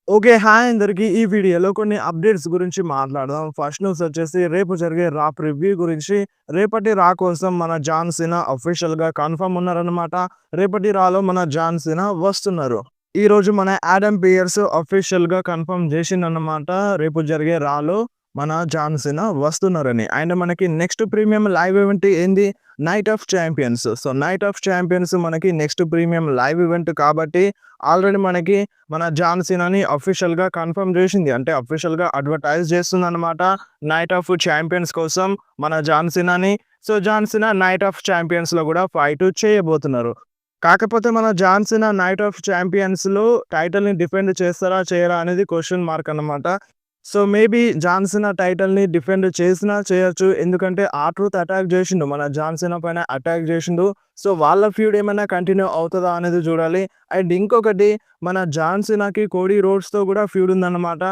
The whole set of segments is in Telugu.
ఓకే. హాయ్ అందరికి. ఈ వీడియోలో కొన్ని అప్డేట్స్ గురించి మాట్లాడదాం. ఫస్ట్ న్యూస్ వచ్చేసి రేపు జరిగే రా ప్రివ్యూ గురించి. రేపటి రా కోసం మన జాన్ సీనా అఫీషియల్‌గా కన్ఫర్మ్ ఉన్నారనమాట. రేపటి రాలో మన జాన్ సీనా వస్తున్నారు. ఈరోజు మన యాడమ్ పియర్స్ అఫీషియల్‌గా కన్ఫర్మ్ చేసిండనమాట. రేపు జరిగే రాలో మన జాన్ సీనా వస్తున్నారని. అండ్ మనకి నెక్స్ట్ ప్రీమియం లైవ్ ఈవెంట్ ఏంది? Night of champions. So, night of champions మనకి నెక్స్ట్ ప్రీమియం లైవ్ ఈవెంట్ కాబట్టి ఆల్రెడీ మనకి మన జాన్ సీనాని అఫీషియల్‌గా కన్ఫర్మ్ జేసింది. అంటే అఫీషియల్‌గా అడ్వర్టైజ్ చేస్తుందనమాట. నైట్ ఆఫ్ చాంపియన్స్ కోసం మన జాన్ సీనాని. So, John Cena night of చాంపియన్స్‌లో గూడా ఫైట్ చేయబోతున్నారు. కాకపోతే మన జాన్ సీనా నైట్ ఆఫ్ చాంపియన్స్‌లో టైటిల్‌ని డిఫెండ్ చేస్తారా? చేయరా? అనేది క్వెషన్ మార్క్ అన్నమాట. సో, మేబీ జాన్ సీనా టైటిల్‌ని డిఫెండ్ చేసినా చేయొచ్చు. ఎందుకంటే ఆర్-ట్రూత్ అటాక్ జేషిండు. మన జాన్ సీనా పైన అటాక్ జేషిండు. సో, వాళ్ళ ఫ్యూడ్ ఏమైనా కంటిన్యూ అవుతదా అనేది జూడాలి. అండ్ ఇంకొకటి మన జాన్ సీనాకి కోడీ రోడ్స్‌తో గూడా ఫ్యూడ్ ఉందన్నమాట.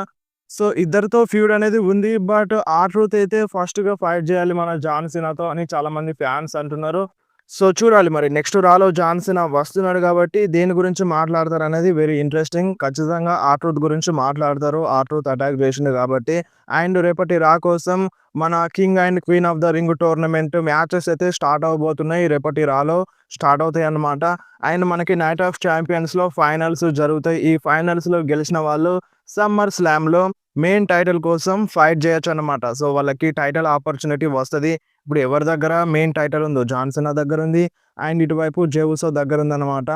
సో, ఇద్దరితో ఫ్యూడ్ అనేది ఉంది. బట్ ఆర్-ట్రూత్ అయితే ఫస్ట్‌గా ఫైట్ జేయాలి మన జాన్ సీనాతో అని చాలామంది ఫ్యాన్స్ అంటున్నారు. సో, చూడాలి మరి నెక్స్ట్ రాలో జాన్ సీనా వస్తున్నాడు గాబట్టి దేని గురించి మాట్లాడతారనేది వెరీ ఇంట్రెస్టింగ్. ఖచ్చితంగా ఆర్-ట్రూత్ గురించి మాట్లాడతారు. ఆర్-ట్రూత్ అటాక్ జేషిండు గాబట్టి. అండ్ రేపటి రా కోసం మన king and queen of the ring tournament matches అయితే స్టార్ట్ అవ్వబోతున్నాయి. రేపటి రాలో స్టార్ట్ అవుతాయన్నమాట. అండ్ మనకి నైట్ ఆఫ్ చాంపియన్స్‌లో ఫైనల్స్ జరుగుతాయి. ఈ ఫైనల్స్‌లో గెలిచిన వాళ్ళు సమ్మర్ స్లామ్‌లో మెయిన్ టైటిల్ కోసం ఫైట్ జేయొచ్చన్నమాట. సో, వాళ్ళకి టైటిల్ ఆపర్చునిటీ వస్తది. ఇప్పుడు ఎవరి దగ్గర మెయిన్ టైటిల్ ఉందో జాన్ సీనా దగ్గరుంది. అండ్ ఇటువైపు జే ఉసో దగ్గరుందన్నమాట.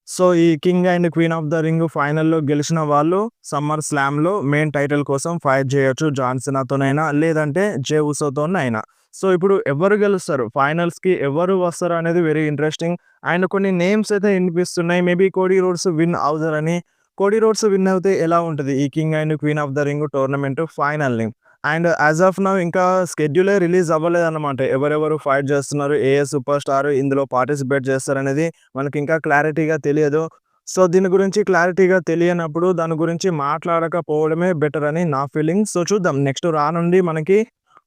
సో, ఈ king and queen of the ring ఫైనల్‌లో గెలిచిన వాళ్ళు సమ్మర్ స్లామ్‌లో మెయిన్ టైటిల్ కోసం ఫైట్ జేయొచ్చు. జాన్ సీనాతోనైనా లేదంటే జే ఉసోతోనైనా. సో, ఇప్పుడు ఎవరు గెలుస్తారు? ఫైనల్స్‌కి ఎవరు వస్తారు అనేది వెరీ ఇంట్రెస్టింగ్. అండ్ కొన్ని నేమ్స్ అయితే ఇనిపిస్తున్నాయి. మేబీ కోడీ రోడ్స్ విన్ అవుతారని. కోడీ రోడ్స్ విన్ అవుతే ఎలా ఉంటది? ఈ king and queen of the ring tournament ఫైనల్‌ని. అండ్ యాస్ ఆఫ్ నౌ ఇంకా షెడ్యూలే రిలీజ్ అవ్వలేదన్నమాట. ఎవరెవరు ఫైట్ చేస్తున్నారు? ఏ ఏ సూపర్ స్టార్ ఇందులో పార్టిసిపేట్ చేస్తారనేది మనకింకా క్లారిటీగా తెలియదు. సో, దీని గురించి క్లారిటీగా తెలియనప్పుడు దాని గురించి మాట్లాడకపోవడమే బెటర్ అని నా ఫీలింగ్. సో, చూద్దాం నెక్స్ట్ రానుండి మనకి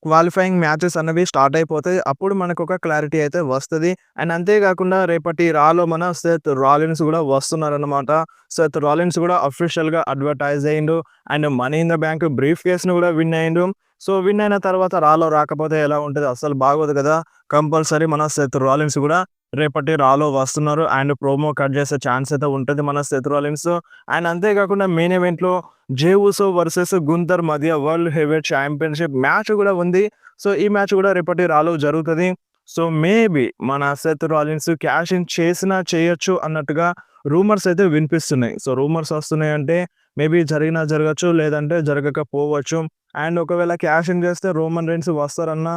క్వాలిఫైయింగ్ మ్యాచెస్ అనేవి స్టార్ట్ అయిపోతాయి. అప్పుడు మనకొక క్లారిటీ అయితే వస్తది. అండ్ అంతే గాకుండా రేపటి రాలో మన సెత్ రాలిన్స్ గూడా వస్తున్నారన్నమాట. సెత్ రాలిన్స్ గూడా అఫీషియల్‌గా అడ్వర్టైజ్ అయ్యిండు. And money in the bank బ్రీఫ్ కేస్‌ని గూడా విన్ అయ్యిండు. సో, విన్ అయిన తర్వాత రాలో రాకపోతే ఎలా ఉంటది? అస్సలు బాగోదు గదా! కంపల్సరీ మన సెత్ రాలిన్స్ గూడా రేపటి రాలో వస్తున్నారు. అండ్ ప్రోమో కట్ చేసే ఛాన్స్ అయితే ఉంటది మన సెత్ రాలిన్స్. అండ్ అంతే గాకుండా మెయిన్ ఈవెంట్‌లో జే ఉసో వర్సెస్ గుంతర్ మధ్య వరల్డ్ హెవీవెయిట్ ఛాంపియన్‌షిప్ మ్యాచ్ గూడా ఉంది. సో, ఈ మ్యాచ్ గూడా రేపటి రాలో జరుగుతది. సో, మేబీ మన సెత్ రాలిన్స్ క్యాష్ ఇన్ చేసినా చేయొచ్చు అన్నట్టుగా రూమర్స్ అయితే వినిపిస్తున్నాయి. సో, రూమర్స్ వస్తున్నాయంటే మేబీ జరిగినా జరగొచ్చు. లేదంటే జరగకపోవచ్చు. అండ్ ఒకవేళ క్యాష్ ఇన్ చేస్తే రోమన్ రైన్స్ వస్తారన్న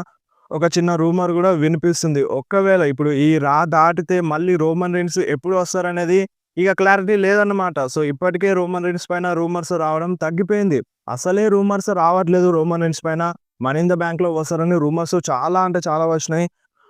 ఒక చిన్న రూమర్ గూడా వినిపిస్తుంది. ఒక్కవేళ ఇప్పుడు ఈ రా దాటితే మళ్ళీ రోమన్ రైన్స్ ఎప్పుడు వస్తారనేది ఇక క్లారిటీ లేదన్నమాట. సో, ఇప్పటికే రోమన్ రీన్స్ పైన రూమర్స్ రావడం తగ్గిపోయింది. అసలే రూమర్స్ రావట్లేదు రోమన్ రీన్స్ పైన. మనీ ఇన్ ద బ్యాంక్‌లో వస్తారని రూమర్స్ చాలా అంటే చాలా వచ్చినాయి.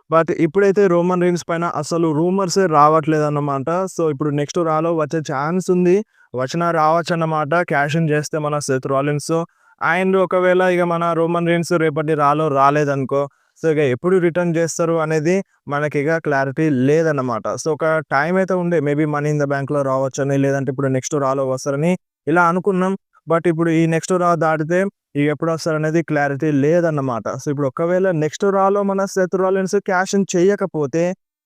బట్ ఇప్పుడైతే రోమన్ రీన్స్ పైన అసలు రూమర్సే రావట్లేదన్నమాట. సో, ఇప్పుడు నెక్స్ట్ రాలో వచ్చే ఛాన్స్ ఉంది. వచ్చినా రావచ్చన్నమాట క్యాష్ ఇన్ చేస్తే మన సెత్ రాలిన్స్. అండ్ ఒకవేళ ఇక మన రోమన్ రీన్స్ రేపటి రాలో రాలేదనుకో, సో, ఇక ఎప్పుడు రిటర్న్ చేస్తారు అనేది మనకిక క్లారిటీ లేదన్నమాట. సో, ఒక టైమ్ అయితే ఉండే. మేబీ మనీ ఇన్ ద బ్యాంక్‌లో రావచ్చని, లేదంటే ఇప్పుడు నెక్స్ట్ రాలో వస్తారని ఇలా అనుకున్నాం. బట్ ఇప్పుడు ఈ నెక్స్ట్ రా దాటితే ఇగ ఎప్పుడొస్తారనేది క్లారిటీ లేదన్నమాట. సో, ఇప్పుడు ఒకవేళ నెక్స్ట్ రాలో మన సెత్ రాలిన్స్ క్యాష్ ఇన్ చెయ్యకపోతే,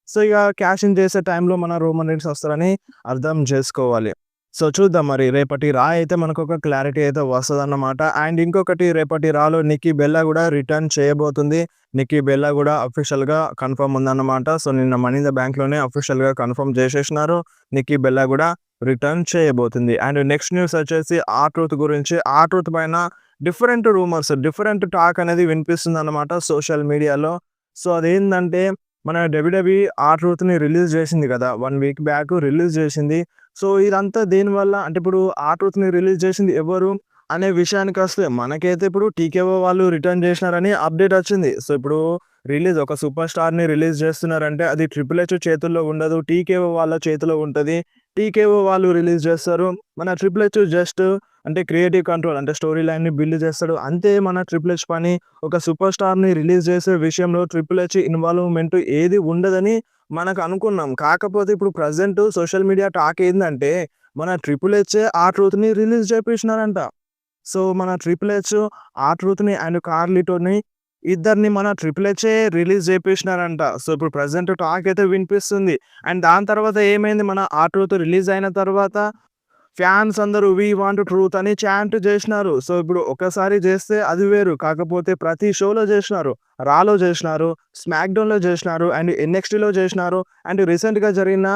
సో, ఇగ క్యాష్ ఇన్ చేసే టైంలో మన రోమన్ రీన్స్ వస్తారని అర్థం జేసుకోవాలి. సో, చూద్దాం మరి రేపటి రా అయితే మనకొక క్లారిటీ అయితే వస్తదన్నమాట. అండ్ ఇంకొకటి రేపటి రాలో నిక్కీ బెల్లా గూడా రిటర్న్ చేయబోతుంది. నిక్కీ బెల్లా గూడా అఫీషియల్‌గా కన్ఫర్మ్ ఉందన్నమాట. సో, నిన్న మనీ ఇన్ ద బ్యాంక్‌లోనే అఫీషియల్‌గా కన్ఫర్మ్ చేసేసినారు. నిక్కీ బెల్లా గూడా రిటర్న్ చేయబోతుంది. అండ్ నెక్స్ట్ న్యూస్ వచ్చేసి ఆర్-ట్రూత్ గురించి. ఆర్-ట్రూత్ పైన డిఫరెంట్ రూమర్స్, డిఫరెంట్ టాక్ అనేది వినిపిస్తుందన్నమాట సోషల్ మీడియాలో. సో, అదేందంటే మన డబ్ల్యూడబ్ల్యూఈ ఆర్-ట్రూత్‌ని రిలీజ్ చేసింది గదా! 1 వీక్ బ్యాక్ రిలీజ్ చేసింది. సో, ఇదంతా దేనివల్ల అంటే ఇప్పుడు ఆర్-ట్రూత్‌ని రిలీజ్ చేసింది ఎవరు? అనే విషయానికొస్తే మనకైతే ఇప్పుడు టీకేఓ వాళ్ళు రిటర్న్ చేసినారని అప్డేట్ వచ్చింది. సో, ఇప్పుడు ఒక సూపర్ స్టార్‌ని రిలీజ్ చేస్తున్నారంటే అది ట్రిపుల్ హెచ్ చేతుల్లో ఉండదు. టీకేఓ వాళ్ళ చేతిలో ఉంటది. టీకేఓ వాళ్ళు రిలీజ్ చేస్తారు. మన ట్రిపుల్ హెచ్ జస్ట్ అంటే క్రియేటివ్ కంట్రోల్ అంటే స్టోరీ లైన్‌ని బిల్డ్ చేస్తాడు. అంతే మన ట్రిపుల్ హెచ్ పని. ఒక సూపర్ స్టార్‌ని రిలీజ్ చేసే విషయంలో ట్రిపుల్ హెచ్ ఇన్వాల్వ్‌మెంట్ ఏది ఉండదని మనకు అనుకున్నాం. కాకపోతే ఇప్పుడు ప్రెజెంట్ సోషల్ మీడియా టాక్ ఏందంటే మన 'ట్రిపుల్ హెచ్' ఆ ట్రూత్‌ని రిలీజ్ చేపించినారంట. సో, మన 'ట్రిపుల్ హెచ్' ఆ ట్రూత్‌ని అండ్ 'కార్లిటోని' ఇద్దరిని మన 'ట్రిపుల్ హెచే' రిలీజ్ చేపించినారంట. సో, ఇప్పుడు ప్రెజెంట్ టాక్ అయితే వినిపిస్తుంది. అండ్ దాని తర్వాత ఏమైంది, మన 'ఆ ట్రూత్' రిలీజ్ అయిన తర్వాత ఫ్యాన్స్ అందరూ 'వి వాంట్ ట్రూత్' అని చాంట్ జేసినారు. సో, ఇప్పుడు ఒకసారి జేస్తే అది వేరు. కాకపోతే ప్రతి షోలో జేసినారు. 'రా'లో జేసినారు, 'స్మాక్ డౌన్‌లో' జేసినారు అండ్ 'ఎన్‌ఎక్స్‌టీలో' జేసినారు అండ్ రీసెంట్‌గా జరిగిన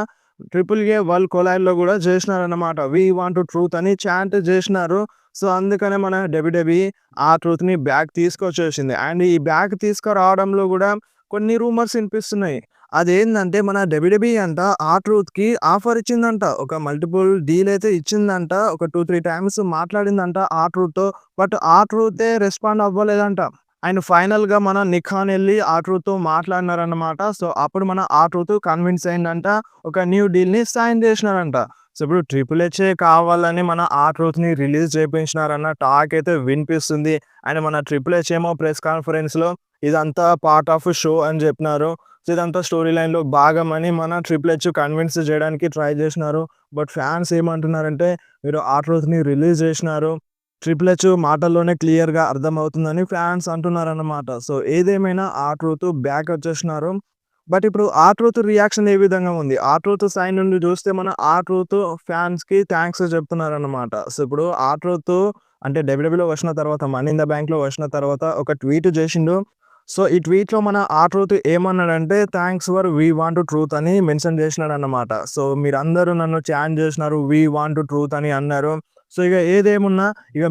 'ట్రిపుల్ ఏ' వరల్డ్ కొలాబ్‌లో గూడా జేసినారన్నమాట. 'వి వాంట్ ట్రూత్' అని చాంట్ జేసినారు. సో, అందుకనే మన డబ్ల్యూడబ్ల్యూఈ ఆ ట్రూత్‌ని బ్యాక్ తీసుకొచ్చేసింది. అండ్ ఈ బ్యాక్ తీసుకురావడంలో గూడా కొన్ని రూమర్స్ ఇనిపిస్తున్నాయి. అదేందంటే మన డబ్ల్యూడబ్ల్యూఈ అంట ఆ ట్రూత్‌కి ఆఫర్ ఇచ్చిందంట. ఒక మల్టిపుల్ డీల్ అయితే ఇచ్చిందంట. ఒక 2, 3 టైమ్స్ మాట్లాడిందంట ఆ ట్రూత్‌తో. బట్ ఆ ట్రూతే రెస్పాండ్ అవ్వలేదంట. అండ్ ఫైనల్‌గా మన నిక్ ఖాన్ ఎళ్లి ఆ ట్రూత్‌తో మాట్లాడినారన్నమాట. సో, అప్పుడు మన ఆ ట్రూత్ కన్విన్స్ అయిందంట. ఒక న్యూ డీల్‌ని సైన్ చేసినారంట. సో, ఇప్పుడు 'ట్రిపుల్ హెచే' కావాలని మన ఆ ట్రూత్‌ని రిలీజ్ చేపించినారన్న టాక్ అయితే వినిపిస్తుంది. అండ్ మన 'ట్రిపుల్ హెచ్' ఏమో ప్రెస్ కాన్ఫరెన్స్‌లో ఇదంతా పార్ట్ ఆఫ్ షో అని చెప్పినారు. సో, ఇదంతా స్టోరీ లైన్‌లో భాగమని మన 'ట్రిపుల్ హెచ్' కన్విన్స్ చేయడానికి ట్రై చేసినారు. బట్ ఫ్యాన్స్ ఏమంటున్నారంటే, మీరు ఆ ట్రూత్‌ని రిలీజ్ చేసినారు. 'ట్రిపుల్ హెచ్' మాటల్లోనే క్లియర్‌గా అర్థమవుతుందని ఫ్యాన్స్ అంటున్నారన్నమాట. సో, ఏదేమైనా ఆ ట్రూత్ బ్యాక్ వచ్చేసినారు. బట్ ఇప్పుడు ఆ ట్రూత్ రియాక్షన్ ఏ విధంగా ఉంది? ఆ ట్రూత్ సైడ్ నుండి చూస్తే మన ఆ ట్రూత్ ఫ్యాన్స్‌కి థాంక్స్ చెప్తున్నారన్నమాట. సో, ఇప్పుడు ఆ ట్రూత్ అంటే డబ్ల్యూడబ్ల్యూలో వచ్చిన తర్వాత 'మనీ ఇన్ ద బ్యాంక్‌లో' వచ్చిన తర్వాత ఒక ట్వీట్ చేసిండు. సో, ఈ ట్వీట్‌లో మన ఆ ట్రూత్ ఏమన్నాడంటే, thanks for 'we want truth' అని మెన్షన్ చేసినాడన్నమాట. సో, మీరందరూ నన్ను చాంట్ చేసినారు 'వి వాంట్ ట్రూత్' అని అన్నారు. సో, ఇక ఏదేమున్నా ఇక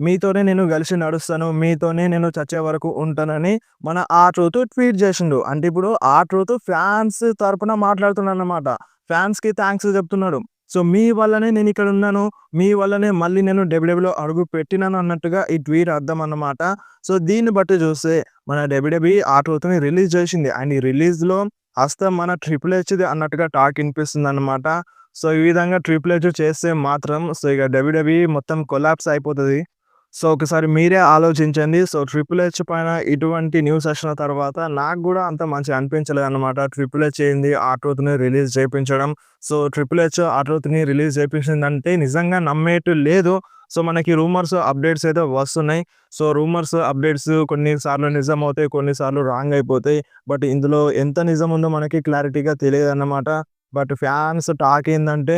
మీతోనే నేను కలిసి నడుస్తాను. మీతోనే నేను చచ్చే వరకు ఉంటానని మన ఆ ట్రూత్ ట్వీట్ చేసిండు. అంటే ఇప్పుడు ఆ ట్రూత్ ఫ్యాన్స్ తరపున మాట్లాడుతున్నాడన్నమాట. ఫ్యాన్స్‌కి థాంక్స్ చెప్తున్నాడు. సో, మీ వల్లనే నేనిక్కడ ఉన్నాను. మీ వల్లనే మళ్ళీ నేను డబ్ల్యూడబ్ల్యూలో అడుగు పెట్టినాను అన్నట్టుగా ఈ ట్వీట్ అర్థం అన్నమాట. సో, దీన్ని బట్టి చూస్తే మన డబ్ల్యూడబ్ల్యూఈ ఆ ట్రూత్‌ని రిలీజ్ చేసింది. అండ్ ఈ రిలీజ్‌లో హస్తం మన 'ట్రిపుల్ హెచ్‌ది' అన్నట్టుగా టాక్ ఇనిపిస్తుందన్నమాట. సో, ఈ విధంగా 'ట్రిపుల్ హెచ్' చేస్తే మాత్రం సో, ఇక డబ్ల్యూడబ్ల్యూఈ మొత్తం కొలాప్స్ అయిపోతది. సో, ఒకసారి మీరే ఆలోచించండి. సో, 'ట్రిపుల్ హెచ్' పైన ఇటువంటి న్యూస్ వచ్చిన తర్వాత నాకు గూడా అంత మంచిగా అనిపించలేదన్నమాట. 'ట్రిపుల్ హెచ్' ఏంది ఆ ట్రూత్‌ని రిలీజ్ చేపించడం. సో, 'ట్రిపుల్ హెచ్' ఆ ట్రూత్‌ని రిలీజ్ చేపించిందంటే నిజంగా నమ్మేట్టు లేదు. సో, మనకి రూమర్స్, అప్డేట్స్ అయితే వస్తున్నాయి. సో, రూమర్స్, అప్డేట్స్ కొన్ని సార్లు నిజమవుతాయి. కొన్ని సార్లు రాంగ్ అయిపోతాయి. బట్ ఇందులో ఎంత నిజం ఉందో మనకి క్లారిటీగా తెలియదన్నమాట. బట్ ఫ్యాన్స్ టాక్ ఏందంటే,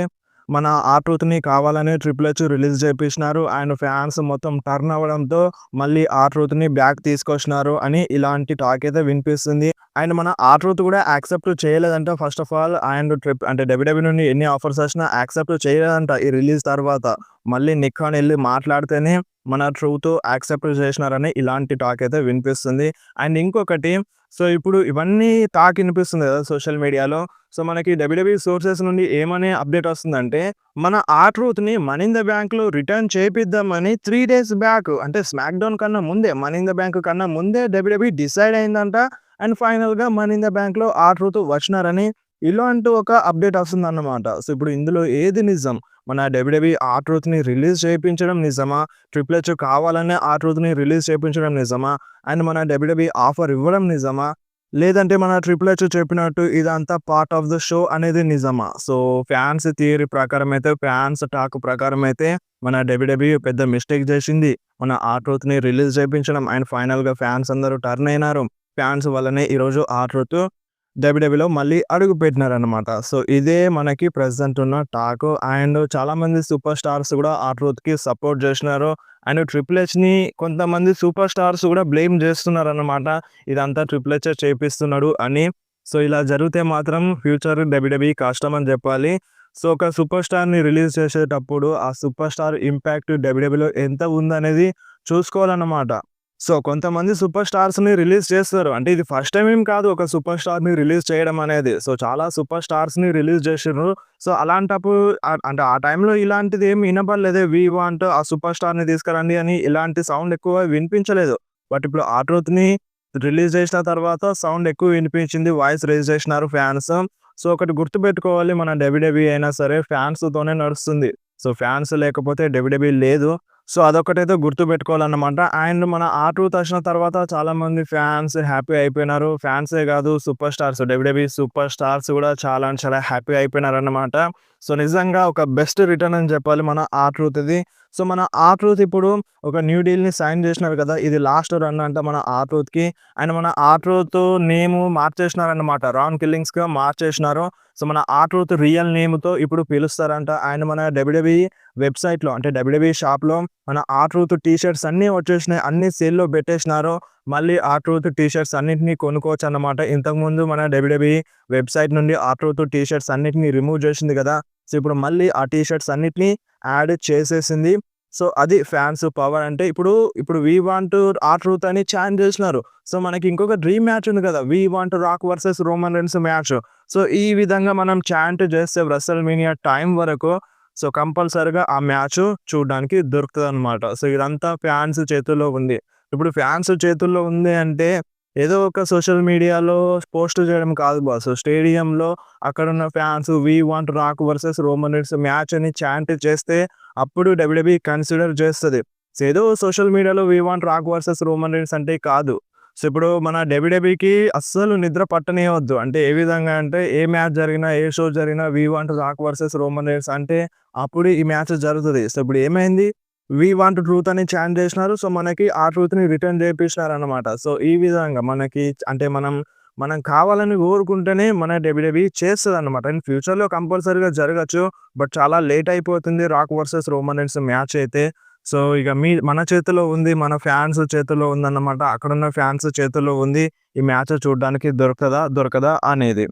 మన ఆ ట్రూత్‌ని కావాలనే 'ట్రిపుల్ హెచ్' రిలీజ్ చేపించినారు. అండ్ ఫ్యాన్స్ మొత్తం టర్న్ అవ్వడంతో మళ్ళీ ఆ ట్రూత్‌ని బ్యాక్ తీసుకొచ్చినారు అని ఇలాంటి టాక్ అయితే వినిపిస్తుంది. అండ్ మన ఆ ట్రూత్ కూడా యాక్సెప్ట్ చేయలేదంట ఫస్ట్ ఆఫ్ ఆల్. అండ్ అంటే డబ్ల్యూడబ్ల్యూ నుండి ఎన్ని ఆఫర్స్ వచ్చినా యాక్సెప్ట్ చేయలేదంట ఈ రిలీజ్ తర్వాత. మళ్ళీ నిక్ ఖాన్ ఎళ్లి మాట్లాడితేనే మన ట్రూత్ యాక్సెప్ట్ చేసినారని ఇలాంటి టాక్ అయితే వినిపిస్తుంది. అండ్ ఇంకొకటి, సో, ఇప్పుడు ఇవన్నీ టాక్ ఇనిపిస్తుంది కదా సోషల్ మీడియాలో. సో, మనకి డబ్ల్యూడబ్ల్యూఈ సోర్సెస్ నుండి ఏమని అప్డేట్ వస్తుందంటే, మన ఆ ట్రూత్‌ని 'మనీ ఇన్ ద బ్యాంక్‌లో' రిటర్న్ చేపిద్దామని 3 డేస్ బ్యాక్ అంటే స్మాక్ డౌన్ కన్నా ముందే, 'మనీ ఇన్ ద బ్యాంక్' కన్నా ముందే డబ్ల్యూడబ్ల్యూఈ డిసైడ్ అయిందంట. అండ్ ఫైనల్‌గా 'మనీ ఇన్ ద బ్యాంక్‌లో' ఆ ట్రూత్ వచ్చినారని ఇలాంటి ఒక అప్డేట్ వస్తుందన్నమాట. సో, ఇప్పుడు ఇందులో ఏది నిజం? మన డబ్ల్యూడబ్ల్యూఈ ఆ ట్రూత్‌ని రిలీజ్ చేపించడం నిజమా? 'ట్రిపుల్ హెచ్' కావాలనే ఆ ట్రూత్‌ని రిలీజ్ చేపించడం నిజమా? అండ్ మన డబ్ల్యూడబ్ల్యూఈ ఆఫర్ ఇవ్వడం నిజమా? లేదంటే మన 'ట్రిపుల్ హెచ్' చెప్పినట్టు ఇదంతా పార్ట్ ఆఫ్ ద షో అనేది నిజమా? సో, ఫ్యాన్స్ థియరీ ప్రకారం అయితే, ఫ్యాన్స్ టాక్ ప్రకారం అయితే మన డబ్ల్యూడబ్ల్యూఈ పెద్ద మిస్టేక్ చేసింది. మన ఆ ట్రూత్‌ని రిలీజ్ చేపించడం అండ్ ఫైనల్‌గా ఫ్యాన్స్ అందరూ టర్న్ అయినారు. ఫ్యాన్స్ వల్లనే ఈరోజు ఆ ట్రూత్ డబ్ల్యూడబ్ల్యూలో మళ్ళీ అడుగుపెట్టినారన్నమాట. సో, ఇదే మనకి ప్రెజెంట్ ఉన్న టాకు. అండ్ చాలామంది సూపర్ స్టార్స్ కూడా ఆ ట్రూత్‌కి సపోర్ట్ చేసినారు. అండ్ 'ట్రిపుల్ హెచ్‌ని' కొంతమంది సూపర్ స్టార్స్ కూడా బ్లేమ్ చేస్తున్నారన్నమాట. ఇదంతా 'ట్రిపుల్ హెచే' చేపిస్తున్నాడు అని. సో, ఇలా జరిగితే మాత్రం ఫ్యూచర్ డబ్ల్యూడబ్ల్యూఈ కష్టం అని చెప్పాలి. సో, ఒక సూపర్ స్టార్‌ని రిలీజ్ చేసేటప్పుడు ఆ సూపర్ స్టార్ ఇంపాక్ట్ డబ్ల్యూడబ్ల్యూలో ఎంత ఉందనేది చూసుకోవాలన్నమాట. సో, కొంతమంది సూపర్ స్టార్స్‌ని రిలీజ్ చేస్తారు. అంటే ఇది ఫస్ట్ టైమ్ ఏం కాదు ఒక సూపర్ స్టార్‌ని రిలీజ్ చేయడం అనేది. సో, చాలా సూపర్ స్టార్స్‌ని రిలీజ్ చేషిర్రు. సో, అలాంటప్పుడు అంటే ఆ టైంలో ఇలాంటిది ఏమి ఇనపడలేదే. 'వి వాంట్ ఆ సూపర్ స్టార్‌ని తీసుకురండి' అని ఇలాంటి సౌండ్ ఎక్కువ వినిపించలేదు. బట్ ఇప్పుడు ఆ ట్రూత్‌ని రిలీజ్ చేసిన తర్వాత సౌండ్ ఎక్కువ వినిపించింది. వాయిస్ రైజ్ చేసినారు ఫ్యాన్స్. సో, ఒకటి గుర్తుపెట్టుకోవాలి, మన డబ్ల్యూడబ్ల్యూఈ అయినా సరే ఫ్యాన్స్‌తోనే నడుస్తుంది. సో, ఫ్యాన్స్ లేకపోతే డబ్ల్యూడబ్ల్యూఈ లేదు. సో, అదొక్కటైతే గుర్తుపెట్టుకోవాలన్నమాట. అండ్ మన ఆ ట్రూత్ వచ్చిన తర్వాత చాలామంది ఫ్యాన్స్ హ్యాపీ అయిపోయినారు. ఫ్యాన్సే కాదు, super stars, WWE super stars కూడా చాలా అంటే చాలా హ్యాపీ అయిపోయినారన్నమాట. సో, నిజంగా ఒక బెస్ట్ రిటర్న్ అని చెప్పాలి మన ఆర్-ట్రూత్ ఇది. సో, మన ఆర్-ట్రూత్ ఇప్పుడు ఒక న్యూ డీల్‌ని సైన్ చేసినారు కదా! ఇది లాస్ట్ రన్ అంట మన ఆర్-ట్రూత్‌కి. అండ్ మన ఆర్-ట్రూత్ నేమ్ మార్చేసినారన్నమాట. రాన్ కిల్లింగ్స్‌గా మార్చేసినారు. సో, మన ఆర్-ట్రూత్ రియల్ నేమ్‌తో ఇప్పుడు పిలుస్తారంట. అండ్ మన డబ్ల్యూడబ్ల్యూఈ వెబ్‌సైట్‌లో అంటే డబ్ల్యూడబ్ల్యూఈ షాప్‌లో మన ఆర్-ట్రూత్ టీ షర్ట్స్ అన్నీ వచ్చేసినాయి. అన్నీ సేల్‌లో పెట్టేసినారు. మళ్ళీ ఆర్-ట్రూత్ టీ షర్ట్స్ అన్నిటిని కొనుక్కోవచ్చన్నమాట. ఇంతకుముందు మన డబ్ల్యూడబ్ల్యూఈ వెబ్‌సైట్ నుండి ఆర్-ట్రూత్ టీ షర్ట్స్ అన్నిటిని రిమూవ్ చేసింది కదా! సో, ఇప్పుడు మళ్ళీ ఆ టీ షర్ట్స్ అన్నిటిని యాడ్ చేసేసింది. సో, అది ఫ్యాన్స్ పవర్ అంటే ఇప్పుడు వి వాంట్ ఆర్-ట్రూత్ అని చాన్ చేసినారు. సో, మనకి ఇంకొక డ్రీమ్ మ్యాచ్ ఉంది కదా! We want Rock versus Roman Reigns match. So, ఈ విధంగా మనం చాంట్ చేస్తే వ్రెసల్‌మేనియా టైం వరకు సో, కంపల్సరీగా ఆ మ్యాచ్ చూడడానికి దొరుకుతదనమాట. సో, ఇదంతా ఫ్యాన్స్ చేతుల్లో ఉంది. ఇప్పుడు ఫ్యాన్స్ చేతుల్లో ఉంది అంటే ఏదో ఒక సోషల్ మీడియాలో పోస్ట్ చేయడం కాదు బాస్. స్టేడియంలో అక్కడున్న fans we want Rock versus Roman Reigns match అని చాంట్ చేస్తే అప్పుడు డబ్ల్యూడబ్ల్యూఈ కన్సిడర్ చేస్తది. సో, ఏదో సోషల్ మీడియాలో we want Rock versus Roman Reigns అంటే కాదు. సో, ఇప్పుడు మన డబ్ల్యూడబ్ల్యూఈకి అస్సలు నిద్ర పట్టనియవద్దు. అంటే ఏ విధంగా అంటే ఏ మ్యాచ్ జరిగినా, ఏ షో జరిగినా we want Rock versus Roman Reigns అంటే అప్పుడు ఈ మ్యాచ్ జరుగుతది. సో, ఇప్పుడు ఏమైంది? వి వాంట్ ట్రూత్ అని చాంట్ చేసినారు. సో, మనకి ఆ ట్రూత్‌ని రిటర్న్ చేపిచ్చినారనమాట. సో, ఈ విధంగా మనకి అంటే మనం కావాలని కోరుకుంటేనే మన డబ్ల్యూడబ్ల్యూఈ చేస్తదనమాట. అండ్ ఫ్యూచర్‌లో కంపల్సరీగా జరగచ్చు. బట్ చాలా లేట్ అయిపోతుంది Rock versus Roman Reigns match అయితే. సో, ఇక మన చేతిలో ఉంది. మన ఫ్యాన్స్ చేతుల్లో ఉందన్నమాట. అక్కడున్న ఫ్యాన్స్ చేతుల్లో ఉంది. ఈ మ్యాచ్ చూడడానికి దొరకదా? దొరకదా? అనేది.